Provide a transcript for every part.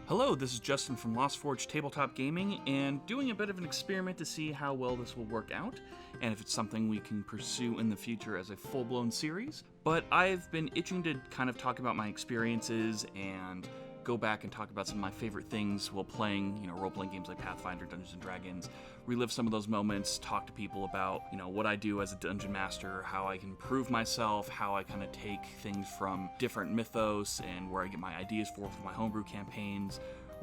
Hello, this is Justin from Lost Forge Tabletop Gaming, and doing a bit of an experiment to see how well this will work out, and if it's something we can pursue in the future as a full-blown series. But I've been itching to kind of talk about my experiences and go back and talk about some of my favorite things while playing, role-playing games like Pathfinder, Dungeons & Dragons, relive some of those moments, talk to people about, what I do as a dungeon master, how I can improve myself, how I kind of take things from different mythos and where I get my ideas for my homebrew campaigns,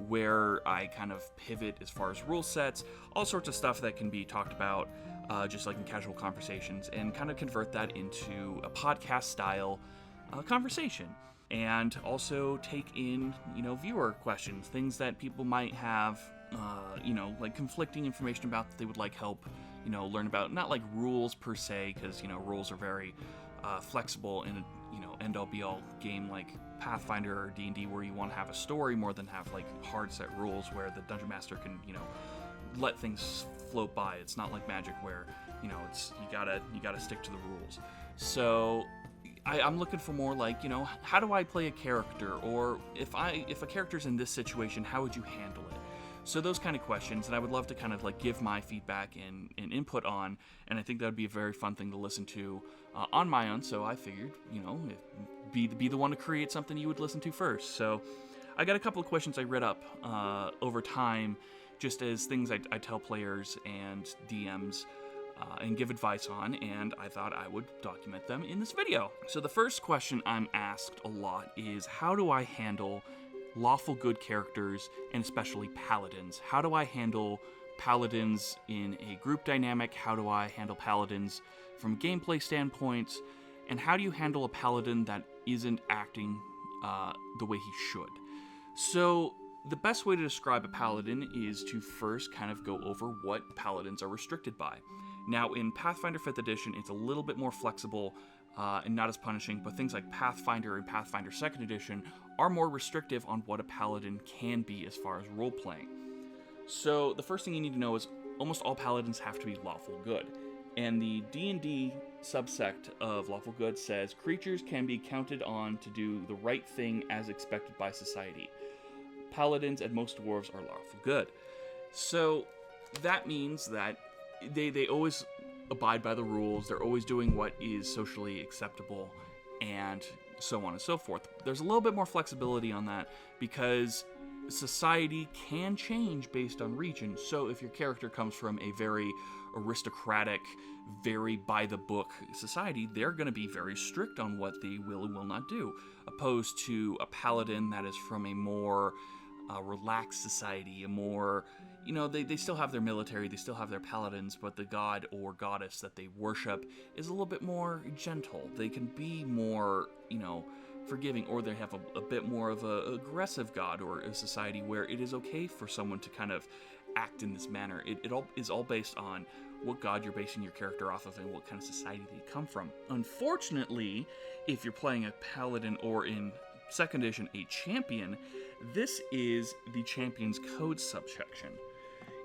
where I kind of pivot as far as rule sets, all sorts of stuff that can be talked about just like in casual conversations, and kind of convert that into a podcast-style conversation. And also take in, viewer questions, things that people might have, like conflicting information about that they would like help, learn about. Not like rules per se, because, rules are very flexible in a, end-all be-all game like Pathfinder or D&D, where you want to have a story more than have like hard set rules where the dungeon master can, let things float by. It's not like Magic where, it's you gotta stick to the rules. So I'm looking for more like, how do I play a character? Or if a character's in this situation, how would you handle it? So those kind of questions, and I would love to kind of like give my feedback and input on, and I think that would be a very fun thing to listen to on my own. So I figured, be the one to create something you would listen to first. So I got a couple of questions I read up over time, just as things I tell players and DMs and give advice on, and I thought I would document them in this video. So the first question I'm asked a lot is, how do I handle lawful good characters, and especially paladins? How do I handle paladins in a group dynamic? How do I handle paladins from a gameplay standpoint? And how do you handle a paladin that isn't acting the way he should? So the best way to describe a paladin is to first kind of go over what paladins are restricted by. Now, in Pathfinder 5th edition, it's a little bit more flexible and not as punishing, but things like Pathfinder and Pathfinder 2nd edition are more restrictive on what a paladin can be as far as role-playing. So the first thing you need to know is almost all paladins have to be lawful good. And the D&D subsect of lawful good says creatures can be counted on to do the right thing as expected by society. Paladins and most dwarves are lawful good. So that means that they always abide by the rules, they're always doing what is socially acceptable, and so on and so forth. There's a little bit more flexibility on that because society can change based on region. So if your character comes from a very aristocratic, very by-the-book society, they're going to be very strict on what they will and will not do, opposed to a paladin that is from a more relaxed society, a more, they still have their military, they still have their paladins, but the god or goddess that they worship is a little bit more gentle. They can be more, forgiving, or they have a bit more of a aggressive god or a society where it is okay for someone to kind of act in this manner. It all is all based on what god you're basing your character off of and what kind of society they come from. Unfortunately, if you're playing a paladin or in 2nd edition a champion, this is the champion's code subsection.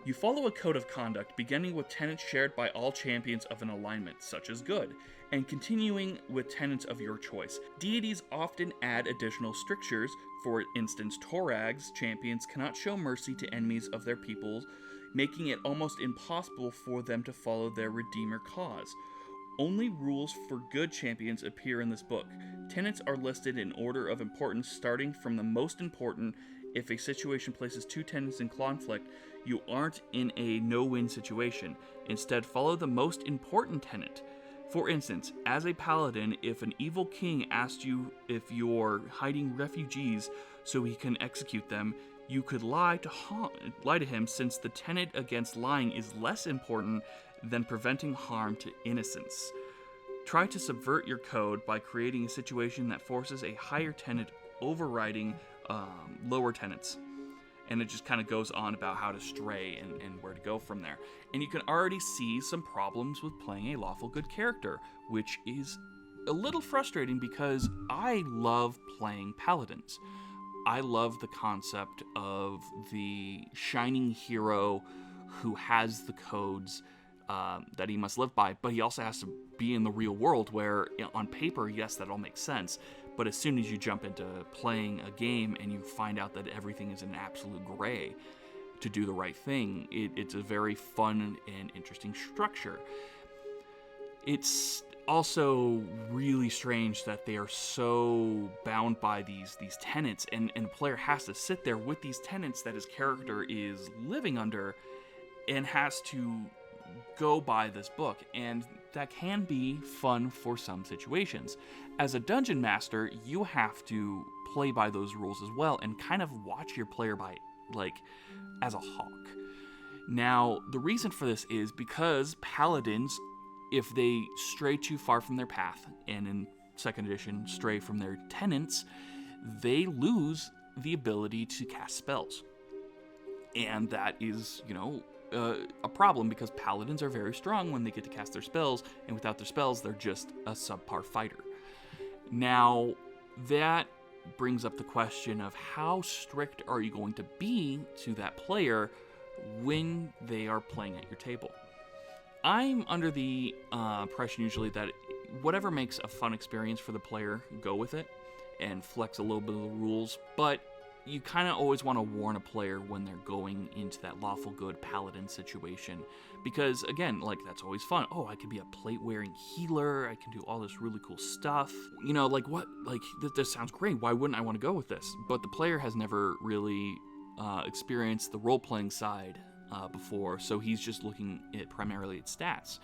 You follow a code of conduct beginning with tenets shared by all champions of an alignment, such as good, and continuing with tenets of your choice. Deities often add additional strictures. For instance, Torags champions cannot show mercy to enemies of their peoples, making it almost impossible for them to follow their redeemer cause. Only rules for good champions appear in this book. Tenets are listed in order of importance, starting from the most important. If a situation places two tenets in conflict, you aren't in a no-win situation. Instead, follow the most important tenet. For instance, as a paladin, if an evil king asked you if you're hiding refugees so he can execute them, you could lie to him, since the tenet against lying is less important than preventing harm to innocents. Try to subvert your code by creating a situation that forces a higher tenet overriding lower tenets. And it just kind of goes on about how to stray and where to go from there. And you can already see some problems with playing a lawful good character, which is a little frustrating because I love playing paladins. I love the concept of the shining hero who has the codes that he must live by, but he also has to be in the real world where, on paper, yes, that all makes sense, But as soon as you jump into playing a game and you find out that everything is in absolute gray to do the right thing, it's a very fun and interesting structure. It's also really strange that they are so bound by these tenets, and the player has to sit there with these tenets that his character is living under and has to go by this book, and that can be fun for some situations. As a dungeon master, you have to play by those rules as well and kind of watch your player by, like, as a hawk. Now, the reason for this is because paladins, if they stray too far from their path, and in 2nd edition, stray from their tenets, they lose the ability to cast spells. And that is, a problem, because paladins are very strong when they get to cast their spells, and without their spells, they're just a subpar fighter. Now, that brings up the question of how strict are you going to be to that player when they are playing at your table? I'm under the impression usually that whatever makes a fun experience for the player, go with it and flex a little bit of the rules, but you kind of always want to warn a player when they're going into that lawful good paladin situation, because again, like, that's always fun. Oh, I could be a plate-wearing healer, I can do all this really cool stuff. This sounds great, why wouldn't I want to go with this? But the player has never really experienced the role-playing side before, so he's just looking at primarily at stats.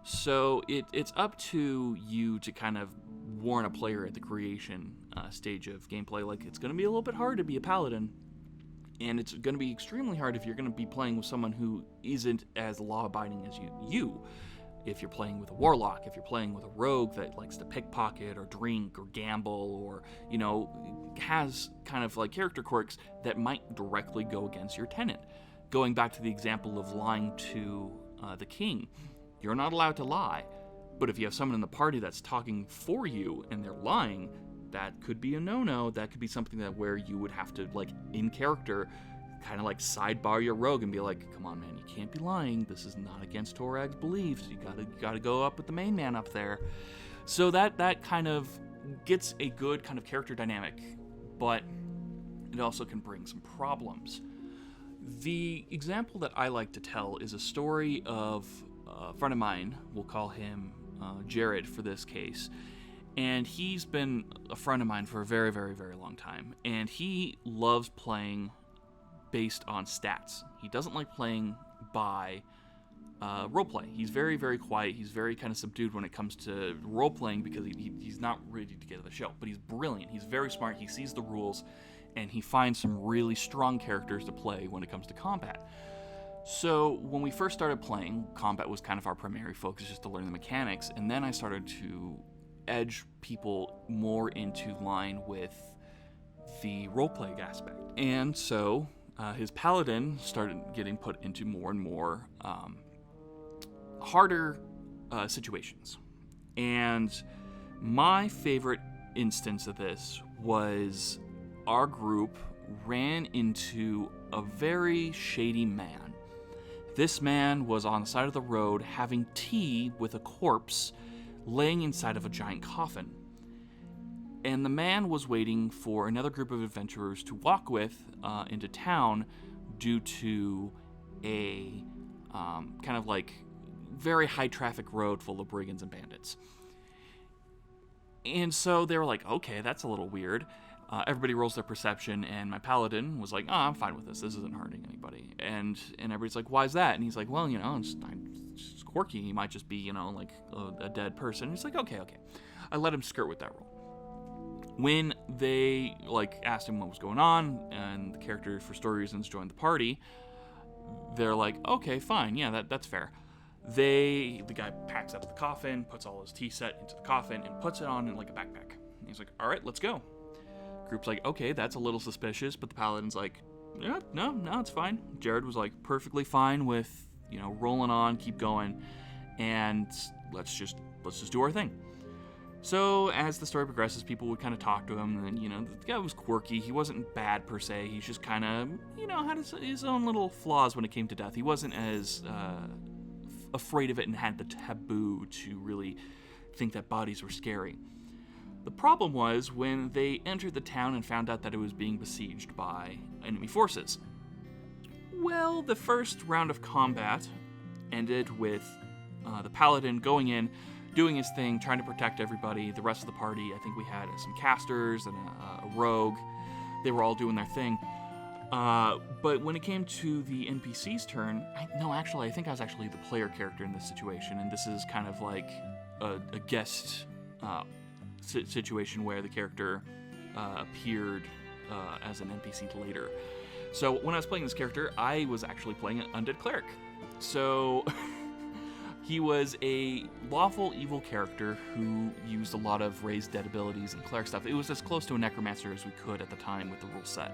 So it's up to you to kind of warn a player at the creation stage of gameplay, like, it's going to be a little bit hard to be a paladin, and it's going to be extremely hard if you're going to be playing with someone who isn't as law-abiding as you. If you're playing with a warlock, if you're playing with a rogue that likes to pickpocket or drink or gamble, or, has kind of like character quirks that might directly go against your tenet. Going back to the example of lying to the king, you're not allowed to lie, but if you have someone in the party that's talking for you and they're lying, that could be a no-no. That could be something that where you would have to, like, in character, kind of like sidebar your rogue and be like, come on, man, you can't be lying. This is not against Torag's beliefs. You gotta go up with the main man up there. So that kind of gets a good kind of character dynamic, but it also can bring some problems. The example that I like to tell is a story of a friend of mine. We'll call him Jared for this case. And he's been a friend of mine for a very, very, very long time. And he loves playing based on stats. He doesn't like playing by roleplay. He's very, very quiet. He's very kind of subdued when it comes to roleplaying because he's not ready to get to the show. But he's brilliant. He's very smart. He sees the rules, and he finds some really strong characters to play when it comes to combat. So when we first started playing, combat was kind of our primary focus, just to learn the mechanics. And then I started to edge people more into line with the role-playing aspect. And so his paladin started getting put into more and more harder situations. And my favorite instance of this was our group ran into a very shady man. This man was on the side of the road having tea with a corpse laying inside of a giant coffin. And the man was waiting for another group of adventurers to walk with into town due to a kind of like very high traffic road full of brigands and bandits. And so they were like, okay, that's a little weird. Everybody rolls their perception, and my paladin was like, oh, I'm fine with this. This isn't hurting anybody. And everybody's like, why's that? And he's like, well, it's quirky. He might just be, like a dead person. And he's like, okay. I let him skirt with that roll. When they, asked him what was going on, and the character, for story reasons, joined the party, they're like, okay, fine. Yeah, that's fair. The guy packs up the coffin, puts all his tea set into the coffin, and puts it on in, a backpack. And he's like, all right, let's go. Group's like, okay, that's a little suspicious, but the paladin's like, yeah, no, it's fine. Jared was perfectly fine with, rolling on, keep going, and let's just do our thing. So as the story progresses, people would kind of talk to him, and the guy was quirky. He wasn't bad per se. He's just kind of, had his own little flaws when it came to death. He wasn't as afraid of it and had the taboo to really think that bodies were scary. The problem was when they entered the town and found out that it was being besieged by enemy forces. Well, the first round of combat ended with the paladin going in, doing his thing, trying to protect everybody. The rest of the party, I think we had some casters and a rogue. They were all doing their thing. But when it came to the NPC's turn, I think I was actually the player character in this situation, and this is kind of like a guest situation where the character appeared as an NPC later. So when I was playing this character, I was actually playing an undead cleric. So he was a lawful evil character who used a lot of raised dead abilities and cleric stuff. It was as close to a necromancer as we could at the time with the rule set.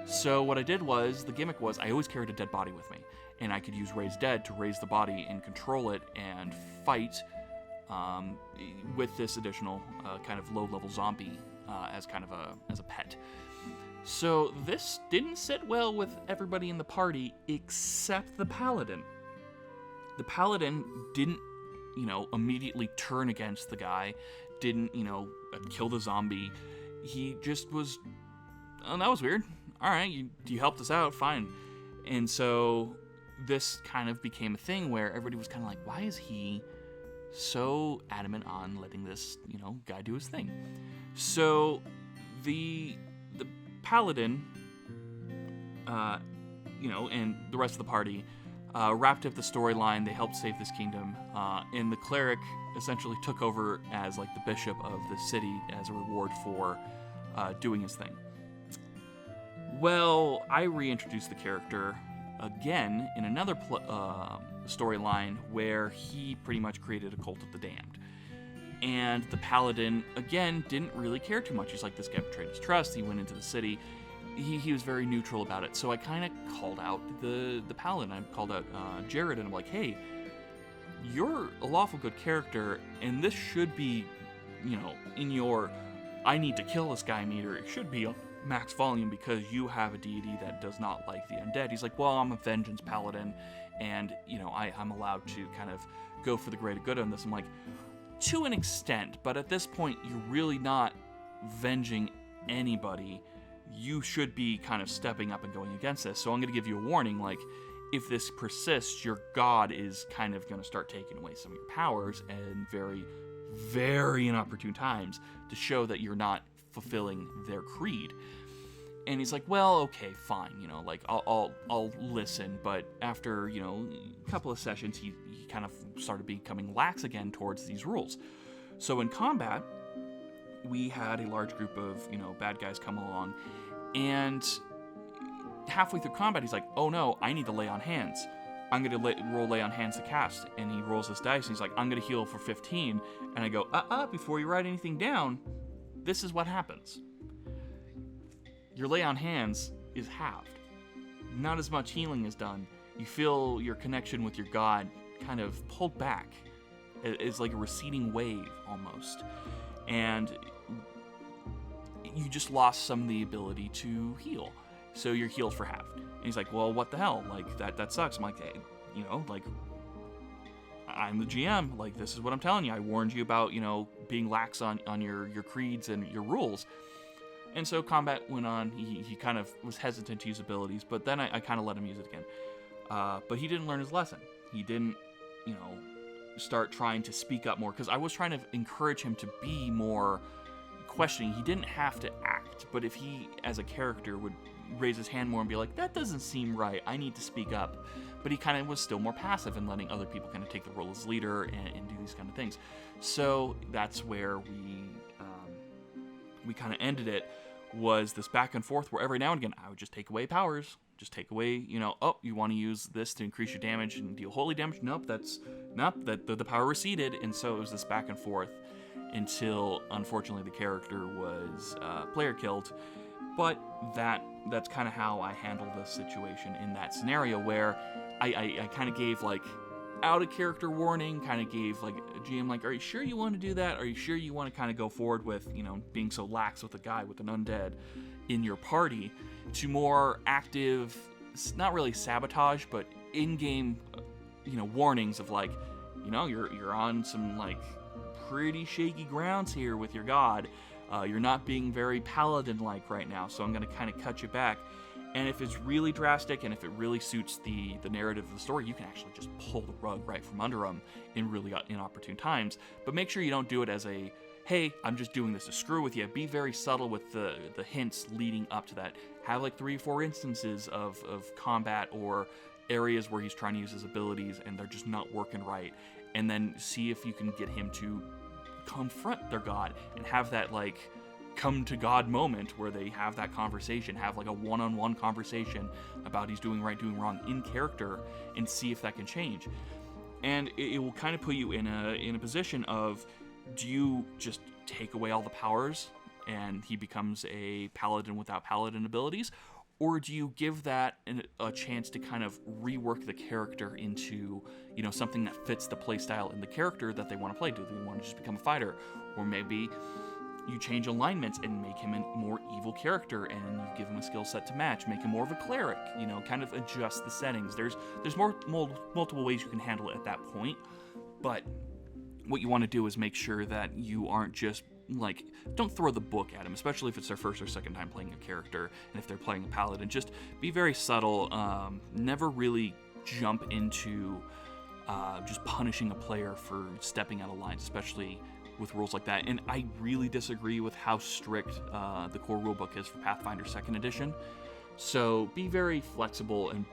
So what I did was, the gimmick was, I always carried a dead body with me, and I could use raised dead to raise the body and control it and fight with this additional kind of low-level zombie as kind of as a pet. So this didn't sit well with everybody in the party except the paladin. The paladin didn't, immediately turn against the guy, didn't, kill the zombie. He just was, oh, that was weird. All right, you helped us out, fine. And so this kind of became a thing where everybody was kind of like, why is he so adamant on letting this, guy do his thing? So the paladin, and the rest of the party wrapped up the storyline. They helped save this kingdom, and the cleric essentially took over as like the bishop of the city as a reward for doing his thing. Well, I reintroduced the character again in another storyline where he pretty much created a cult of the damned. And the paladin, again, didn't really care too much. He's like, this guy betrayed his trust. He went into the city. He was very neutral about it. So I kind of called out the paladin. I called out Jared, and I'm like, hey, you're a lawful good character, and this should be, in your I need to kill this guy meter. It should be max volume because you have a deity that does not like the undead. He's like, well, I'm a vengeance paladin, and I'm allowed to kind of go for the greater good on this. I'm like, to an extent, but at this point you're really not venging anybody. You should be kind of stepping up and going against this. So I'm going to give you a warning, like, if this persists, your god is kind of going to start taking away some of your powers and very, very inopportune times to show that you're not fulfilling their creed. And he's like, well, okay, fine, I'll listen. But after, a couple of sessions, he kind of started becoming lax again towards these rules. So in combat, we had a large group of, bad guys come along, and halfway through combat, he's like, oh no, I need to lay on hands. I'm going to roll lay on hands to cast. And he rolls this dice, and he's like, I'm going to heal for 15. And I go, before you write anything down, this is what happens. Your lay on hands is halved. Not as much healing is done. You feel your connection with your god kind of pulled back. It's like a receding wave almost. And you just lost some of the ability to heal. So you're healed for half. And he's like, well, what the hell? Like, that sucks. I'm like, hey, I'm the GM. Like, this is what I'm telling you. I warned you about, being lax on your creeds and your rules. And so combat went on. He kind of was hesitant to use abilities, but then I kind of let him use it again. But he didn't learn his lesson. He didn't, start trying to speak up more, because I was trying to encourage him to be more questioning. He didn't have to act, but if he, as a character, would raise his hand more and be like, that doesn't seem right, I need to speak up. But he kind of was still more passive and letting other people kind of take the role as leader and do these kind of things. So that's where we kind of ended it, was this back and forth where every now and again I would just take away powers, just take away, you want to use this to increase your damage and deal holy damage. Nope, the power receded. And so it was this back and forth until, unfortunately, the character was player killed. But that's kind of how I handled this situation in that scenario, where I kind of gave like out of character warning, kind of gave like a GM like, are you sure you want to do that? Are you sure you want to kind of go forward with, being so lax with a guy with an undead in your party, to more active, not really sabotage, but in-game, warnings of like, you're on some like pretty shaky grounds here with your god. You're not being very paladin-like right now, so I'm going to kind of cut you back. And if it's really drastic and if it really suits the narrative of the story, you can actually just pull the rug right from under them in really inopportune times. But make sure you don't do it as a, hey, I'm just doing this to screw with you. Be very subtle with the hints leading up to that. Have like 3 or 4 instances of combat or areas where he's trying to use his abilities and they're just not working right. And then see if you can get him to confront their god and have that like come to God moment where they have that conversation, have like a one-on-one conversation about he's doing right, doing wrong in character, and see if that can change. And it will kind of put you in a position of, do you just take away all the powers and he becomes a paladin without paladin abilities, or do you give that a chance to kind of rework the character into, you know, something that fits the playstyle and the character that they want to play? Do they want to just become a fighter? Or maybe you change alignments and make him a more evil character, and you give him a skill set to match, make him more of a cleric, you know, kind of adjust the settings. There's multiple ways you can handle it at that point, but what you want to do is make sure that you aren't just like, don't throw the book at him, especially if it's their first or second time playing a character, and if they're playing a paladin. Just be very subtle. Never really jump into just punishing a player for stepping out of lines, especially with rules like that. And I really disagree with how strict the core rulebook is for Pathfinder 2nd Edition. So be very flexible and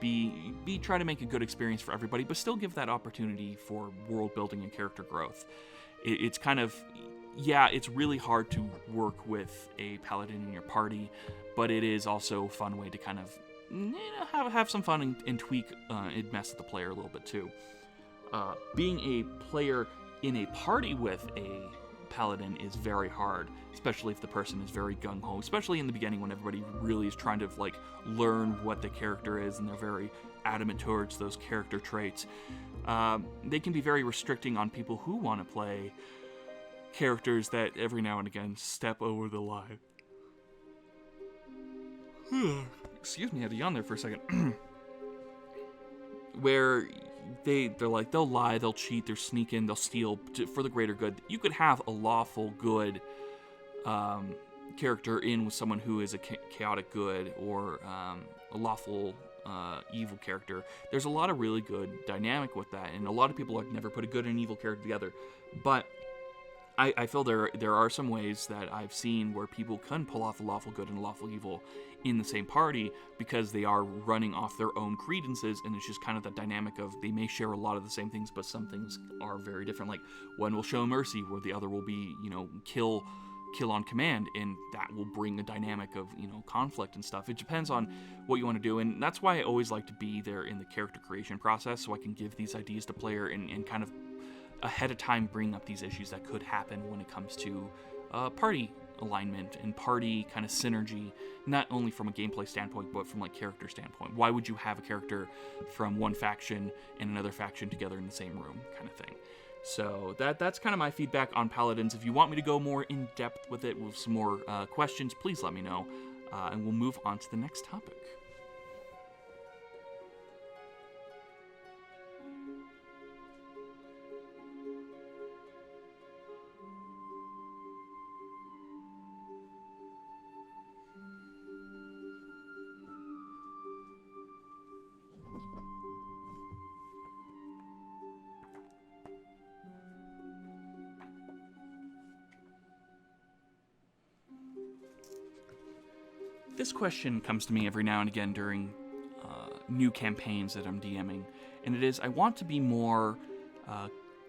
try to make a good experience for everybody, but still give that opportunity for world building and character growth. It's kind of, yeah, it's really hard to work with a paladin in your party, but it is also a fun way to kind of, you know, have some fun and tweak and mess with the player a little bit too. Being a player in a party with a paladin is very hard, especially if the person is very gung-ho, especially in the beginning when everybody really is trying to like learn what the character is and they're very adamant towards those character traits. They can be very restricting on people who want to play characters that every now and again step over the line. Excuse me, I had to yawn there for a second. Where they'll lie, they'll cheat, they'll sneak in, they'll steal for the greater good. You could have a lawful good character in with someone who is a chaotic good, or a lawful evil character. There's a lot of really good dynamic with that, and a lot of people have never put a good and evil character together. But I feel there are some ways that I've seen where people can pull off a lawful good and a lawful evil in the same party, because they are running off their own credences, and it's just kind of that dynamic of they may share a lot of the same things, but some things are very different. Like one will show mercy where the other will be, you know, kill on command, and that will bring a dynamic of, you know, conflict and stuff. It depends on what you want to do, and that's why I always like to be there in the character creation process, so I can give these ideas to player and kind of ahead of time bring up these issues that could happen when it comes to party alignment and party kind of synergy, not only from a gameplay standpoint, but from like character standpoint. Why would you have a character from one faction and another faction together in the same room, kind of thing? So that's kind of my feedback on Paladins. If you want me to go more in depth with it with some more questions, please let me know, and we'll move on to the next topic. This question comes to me every now and again during new campaigns that I'm DMing, and it is, I want to be more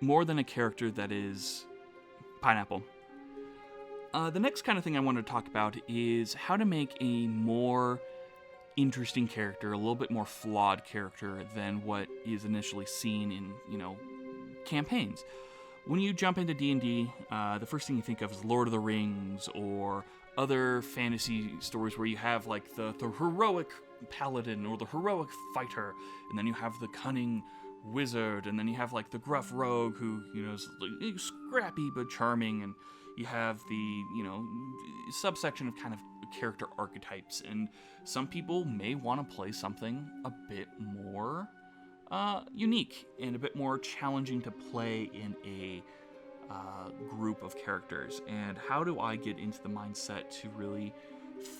than a character that is pineapple. The next kind of thing I want to talk about is how to make a more interesting character, a little bit more flawed character than what is initially seen in, you know, campaigns. When you jump into D&D, the first thing you think of is Lord of the Rings or other fantasy stories where you have like the heroic paladin or the heroic fighter, and then you have the cunning wizard, and then you have like the gruff rogue who, you know, is like, scrappy but charming, and you have the, you know, subsection of kind of character archetypes. And some people may want to play something a bit more unique and a bit more challenging to play in a group of characters, and how do I get into the mindset to really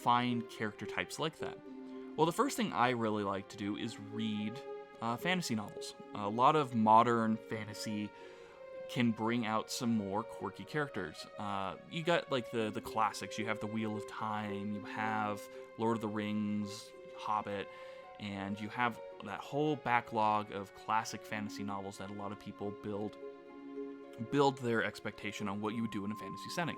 find character types like that? Well, the first thing I really like to do is read fantasy novels. A lot of modern fantasy can bring out some more quirky characters. You got like the classics. You have the Wheel of Time, you have Lord of the Rings, Hobbit, and you have that whole backlog of classic fantasy novels that a lot of people build their expectation on what you would do in a fantasy setting.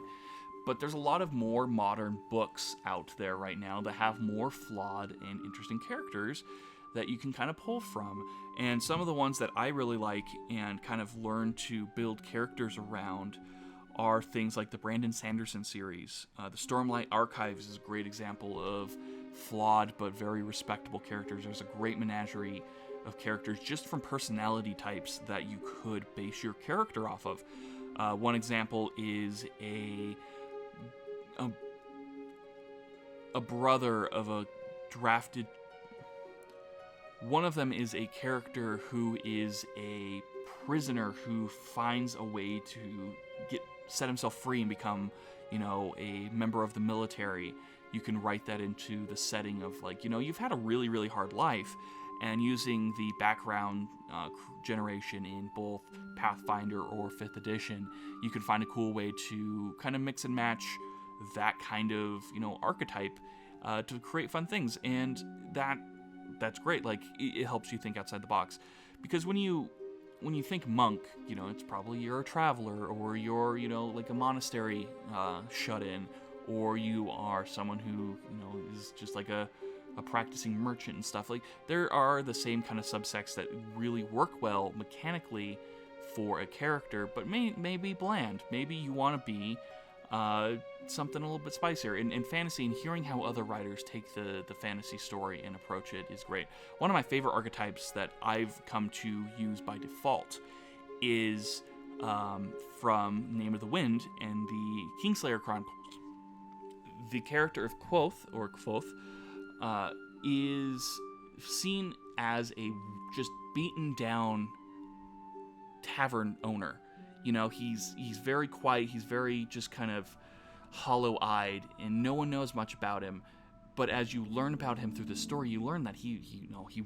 But there's a lot of more modern books out there right now that have more flawed and interesting characters that you can kind of pull from. And some of the ones that I really like and kind of learn to build characters around are things like the Brandon Sanderson series. The Stormlight Archives is a great example of flawed but very respectable characters. There's a great menagerie of characters just from personality types that you could base your character off of. One example is a brother of a drafted. One of them is a character who is a prisoner who finds a way to set himself free and become, a member of the military. You can write that into the setting of you've had a really, really hard life, and using the background generation in both Pathfinder or 5th edition, you can find a cool way to kind of mix and match that kind of, archetype to create fun things. And that's great. It helps you think outside the box, because when you think monk, it's probably you're a traveler, or you're, like a monastery shut-in, or you are someone who, is just like a practicing merchant and stuff. There are the same kind of subsects that really work well mechanically for a character, but may be bland. Maybe you want to be something a little bit spicier. In fantasy, and hearing how other writers take the fantasy story and approach it is great. One of my favorite archetypes that I've come to use by default is from Name of the Wind and the Kingslayer Chronicles. The character of Kvothe is seen as a just beaten down tavern owner. He's very quiet, he's very just kind of hollow-eyed, and no one knows much about him. But as you learn about him through the story, you learn that he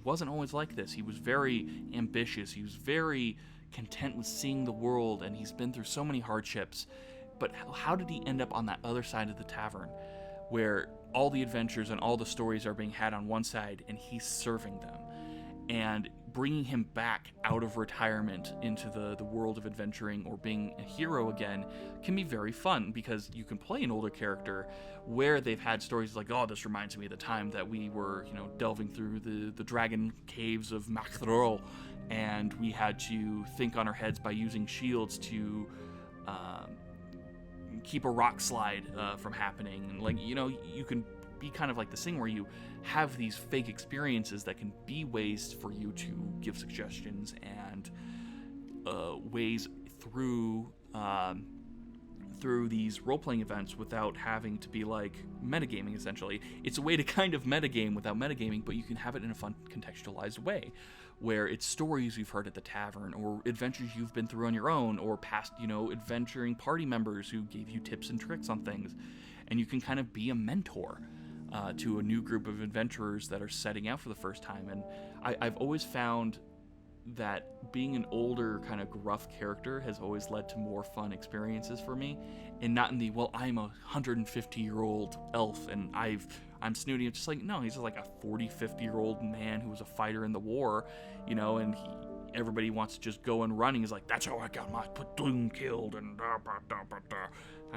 wasn't always like this. He was very ambitious, he was very content with seeing the world, and he's been through so many hardships. But how did he end up on that other side of the tavern, where all the adventures and all the stories are being had on one side, and he's serving them? And bringing him back out of retirement into the world of adventuring or being a hero again can be very fun, because you can play an older character where they've had stories like, oh, this reminds me of the time that we were, delving through the dragon caves of Macthrol, and we had to think on our heads by using shields to keep a rock slide from happening. And you can be kind of like this thing where you have these fake experiences that can be ways for you to give suggestions and ways through these role-playing events without having to be like metagaming. Essentially, it's a way to kind of metagame without metagaming, but you can have it in a fun contextualized way, where it's stories you've heard at the tavern, or adventures you've been through on your own, or past adventuring party members who gave you tips and tricks on things, and you can kind of be a mentor to a new group of adventurers that are setting out for the first time. And I've always found that being an older kind of gruff character has always led to more fun experiences for me, and not in the, well, I'm a 150-year-old elf and I'm snooty. It's just like, no, he's just like a 50-year-old man who was a fighter in the war, and everybody wants to just go and running. He's like, that's how I got my platoon killed, and I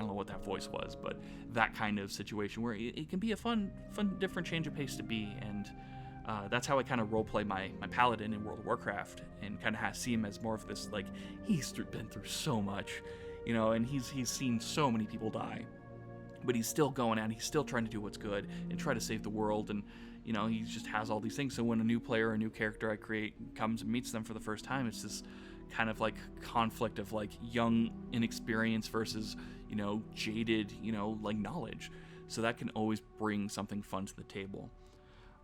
don't know what that voice was, but that kind of situation where it can be a fun, different change of pace to be. And that's how I kind of roleplay my paladin in World of Warcraft, and kind of see him as more of this, like, he's been through so much, and he's seen so many people die, but he's still going out, he's still trying to do what's good and try to save the world. And he just has all these things. So when a new player, a new character I create comes and meets them for the first time, it's this kind of like conflict of like young inexperience versus jaded like knowledge. So that can always bring something fun to the table.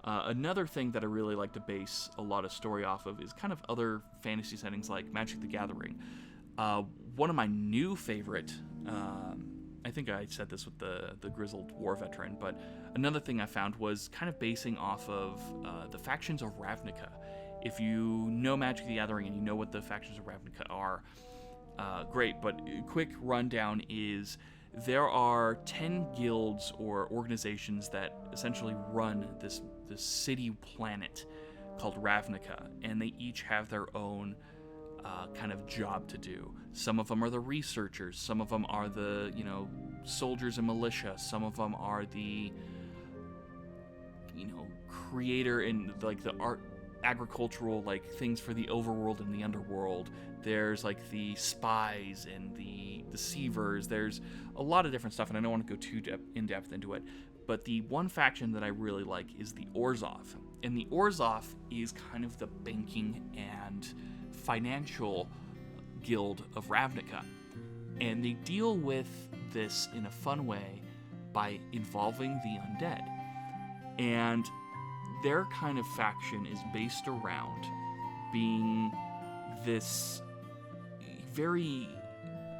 Another thing that I really like to base a lot of story off of is kind of other fantasy settings like Magic the Gathering. one of my new favorite, I think I said this with the grizzled war veteran, but another thing I found was kind of basing off of the factions of Ravnica. If you know Magic the Gathering and you know what the factions of Ravnica are, great, but quick rundown is there are 10 guilds or organizations that essentially run this city planet called Ravnica, and they each have their own kind of job to do. Some of them are the researchers, some of them are the, soldiers and militia, some of them are the, creator and like the art, agricultural like things for the overworld and the underworld. There's like the spies and the deceivers. There's a lot of different stuff, and I don't want to go too in depth into it. But the one faction that I really like is the Orzhov, and the Orzhov is kind of the banking and financial guild of Ravnica, and they deal with this in a fun way by involving the undead. And their kind of faction is based around being this very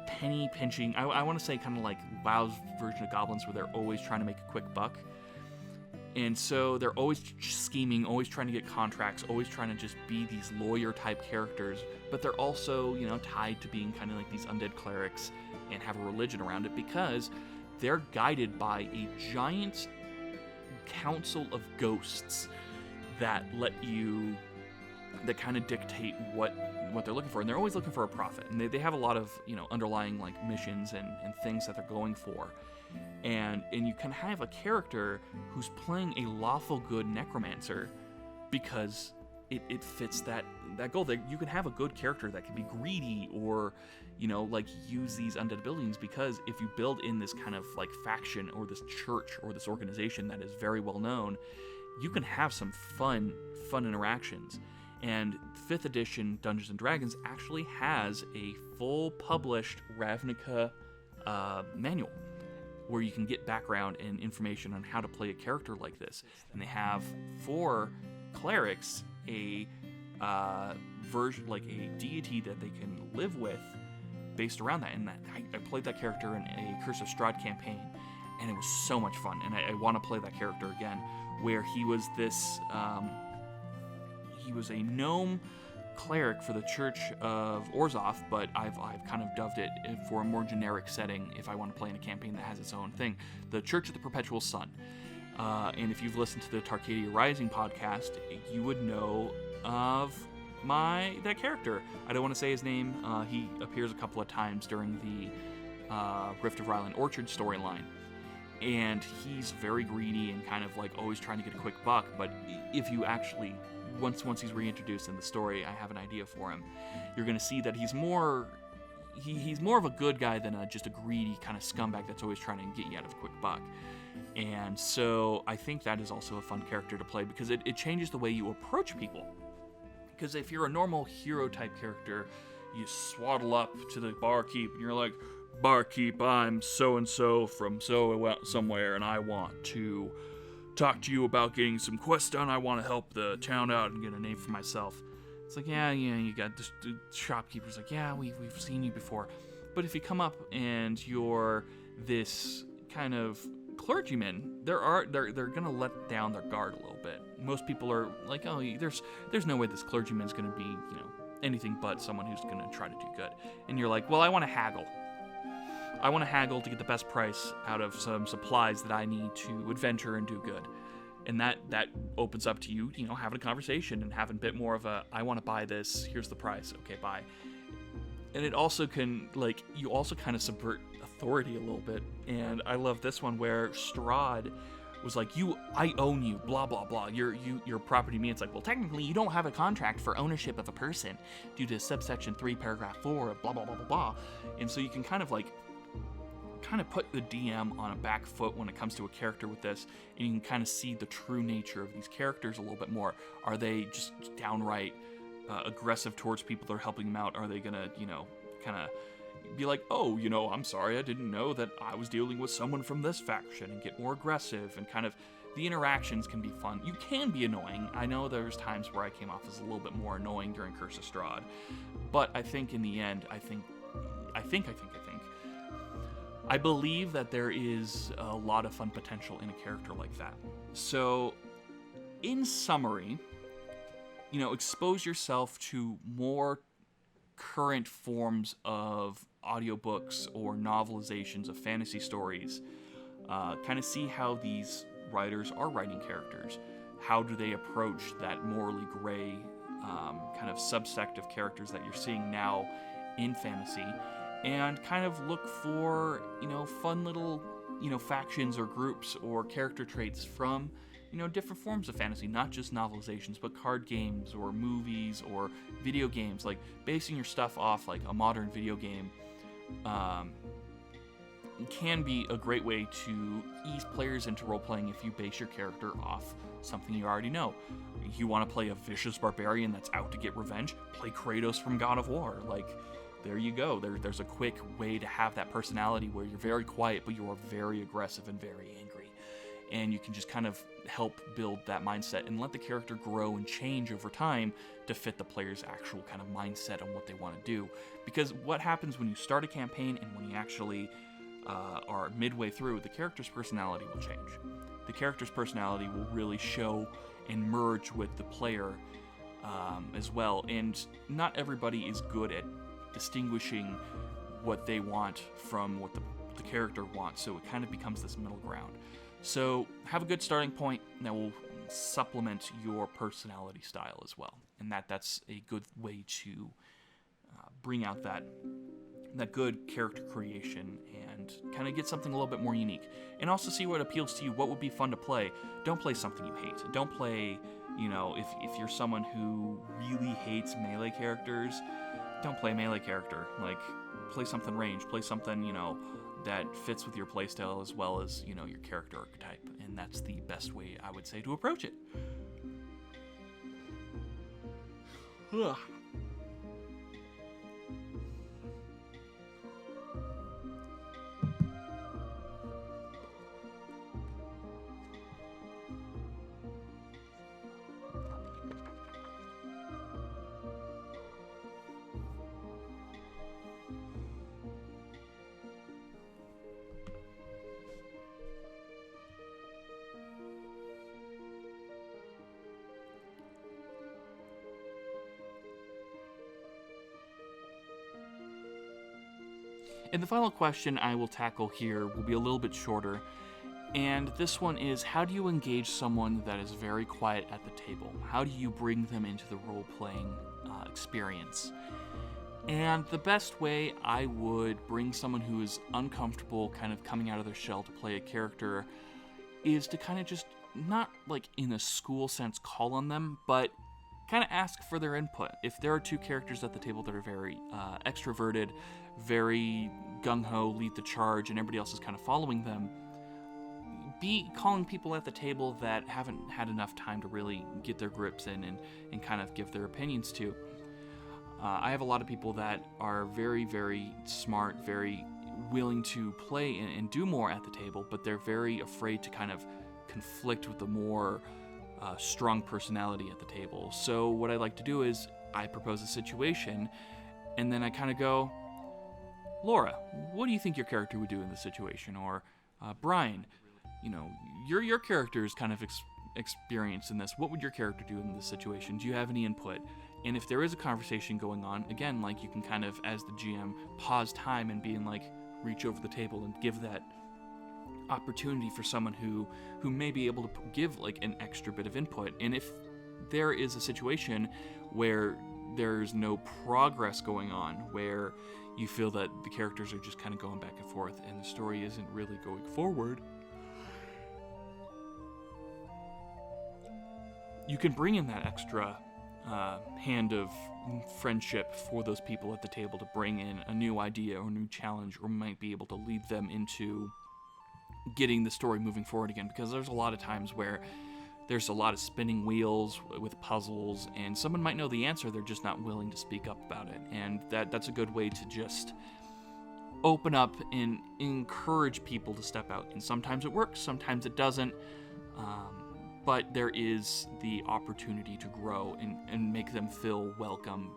penny pinching, I want to say kind of like WoW's version of goblins, where they're always trying to make a quick buck. And so they're always scheming, always trying to get contracts, always trying to just be these lawyer-type characters, but they're also, tied to being kind of like these undead clerics and have a religion around it, because they're guided by a giant council of ghosts that that kind of dictate what they're looking for. And they're always looking for a profit. And they have a lot of, underlying like missions and things that they're going for. And you can have a character who's playing a lawful good necromancer because it fits that goal. You can have a good character that can be greedy or, use these undead abilities, because if you build in this kind of like faction or this church or this organization that is very well known, you can have some fun interactions. And 5th edition Dungeons & Dragons actually has a full published Ravnica manual where you can get background and information on how to play a character like this. And they have, for clerics, a version, like a deity that they can live with based around that. And I played that character in a Curse of Strahd campaign, and it was so much fun. And I want to play that character again, where he was this... he was a gnome cleric for the Church of Orzhov, but I've kind of dubbed it for a more generic setting if I want to play in a campaign that has its own thing. The Church of the Perpetual Sun. And if you've listened to the Tarkadia Rising podcast, you would know of that character. I don't want to say his name. He appears a couple of times during the Rift of Ryland Orchard storyline. And he's very greedy and kind of like always trying to get a quick buck, but if you actually... Once he's reintroduced in the story, I have an idea for him. You're going to see that he's more of a good guy than just a greedy kind of scumbag that's always trying to get you out of a quick buck. And so I think that is also a fun character to play, because it changes the way you approach people. Because if you're a normal hero type character, you swaddle up to the barkeep and you're like, "Barkeep, I'm so-and-so from somewhere, and I want to talk to you about getting some quests done. I want to help the town out and get a name for myself." It's like, yeah, you got this shopkeeper's like, "Yeah, we've seen you before." But if you come up and you're this kind of clergyman, they're gonna let down their guard a little bit. Most people are like, "Oh, there's no way this clergyman's gonna be, anything but someone who's gonna try to do good." And you're like, "Well, I want to haggle. I want to haggle to get the best price out of some supplies that I need to adventure and do good." And that opens up to you, having a conversation and having a bit more of a, "I want to buy this, here's the price, okay, buy." And it also can, you also kind of subvert authority a little bit. And I love this one where Strahd was like, I own you, blah, blah, blah. You're property to me. It's like, well, technically you don't have a contract for ownership of a person due to subsection 3, paragraph 4, of blah, blah, blah, blah, blah. And so you can kind of put the DM on a back foot when it comes to a character with this, and you can kind of see the true nature of these characters a little bit more. Are they just downright aggressive towards people that are helping them out? Are they gonna, kind of be like, "Oh, I'm sorry, I didn't know that I was dealing with someone from this faction," and get more aggressive? And kind of the interactions can be fun. You can be annoying. I know there's times where I came off as a little bit more annoying during Curse of Strahd, but I think in the end, I believe that there is a lot of fun potential in a character like that. So, in summary, expose yourself to more current forms of audiobooks or novelizations of fantasy stories. Kind of see how these writers are writing characters. How do they approach that morally gray kind of subsect of characters that you're seeing now in fantasy, and kind of look for, fun little, factions or groups or character traits from, different forms of fantasy, not just novelizations, but card games or movies or video games, like basing your stuff off like a modern video game. Can be a great way to ease players into role-playing if you base your character off something you already know. You want to play a vicious barbarian that's out to get revenge? Play Kratos from God of War. Like, there you go. There's a quick way to have that personality where you're very quiet, but you're very aggressive and very angry. And you can just kind of help build that mindset and let the character grow and change over time to fit the player's actual kind of mindset on what they want to do. Because what happens when you start a campaign and when you actually are midway through, the character's personality will change. The character's personality will really show and merge with the player as well. And not everybody is good at distinguishing what they want from what the character wants, so it kind of becomes this middle ground. So have a good starting point that will supplement your personality style as well, and that's a good way to bring out that good character creation and kind of get something a little bit more unique. And also see what appeals to you, what would be fun to play. Don't play something you hate. Don't play, if you're someone who really hates melee characters, don't play a melee character. Like, play something ranged, play something, that fits with your playstyle as well as, your character archetype. And that's the best way, I would say, to approach it. Ugh. And the final question I will tackle here will be a little bit shorter, and this one is, how do you engage someone that is very quiet at the table? How do you bring them into the role-playing experience? And the best way I would bring someone who is uncomfortable kind of coming out of their shell to play a character is to kind of just, not like in a school sense call on them, but kind of ask for their input. If there are two characters at the table that are very extroverted, very gung-ho, lead the charge, and everybody else is kind of following them, be calling people at the table that haven't had enough time to really get their grips in and kind of give their opinions to. I have a lot of people that are very, very smart, very willing to play and do more at the table, but they're very afraid to kind of conflict with the more strong personality at the table. So what I like to do is I propose a situation, and then I kind of go, Laura, what do you think your character would do in this situation? Or Brian, your character is kind of experienced in this. What would your character do in this situation? Do you have any input? And if there is a conversation going on, again, like, you can kind of, as the GM, pause time and being like, reach over the table and give that opportunity for someone who may be able to give like an extra bit of input. And if there is a situation where there's no progress going on, where you feel that the characters are just kind of going back and forth and the story isn't really going forward, you can bring in that extra hand of friendship for those people at the table to bring in a new idea or a new challenge, or might be able to lead them into getting the story moving forward again. Because there's a lot of times where there's a lot of spinning wheels with puzzles, and someone might know the answer, they're just not willing to speak up about it. And that's a good way to just open up and encourage people to step out. And sometimes it works, sometimes it doesn't. But there is the opportunity to grow and make them feel welcome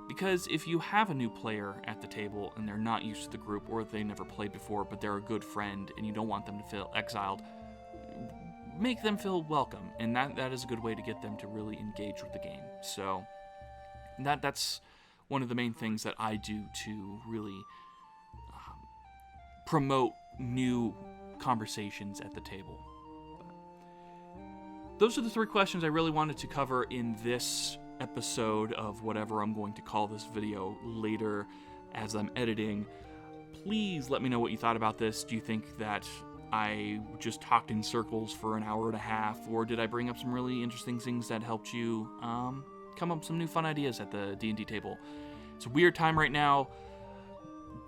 Because if you have a new player at the table and they're not used to the group, or they never played before but they're a good friend and you don't want them to feel exiled, make them feel welcome, and that is a good way to get them to really engage with the game. So that's one of the main things that I do to really promote new conversations at the table. Those are the 3 questions I really wanted to cover in this episode of whatever I'm going to call this video later as I'm editing. Please let me know what you thought about this. Do you think that I just talked in circles for an hour and a half, or did I bring up some really interesting things that helped you come up with some new fun ideas at the D&D table? It's a weird time right now.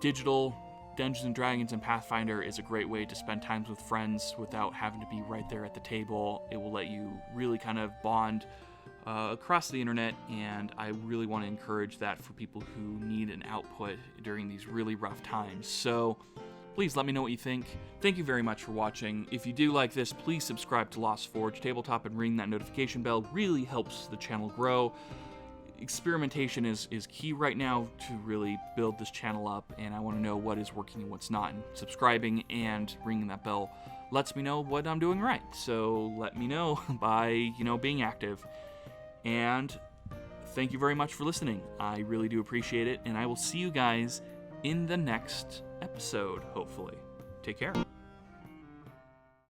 Digital Dungeons & Dragons and Pathfinder is a great way to spend time with friends without having to be right there at the table. It will let you really kind of bond across the internet, and I really want to encourage that for people who need an output during these really rough times. So please let me know what you think. Thank you very much for watching. If you do like this, please subscribe to Lost Forge Tabletop and ring that notification bell. Really helps the channel grow. Experimentation is key right now to really build this channel up, and I want to know what is working and what's not. And subscribing and ringing that bell lets me know what I'm doing right. So let me know by, being active. And thank you very much for listening. I really do appreciate it, and I will see you guys in the next episode, hopefully. Take care.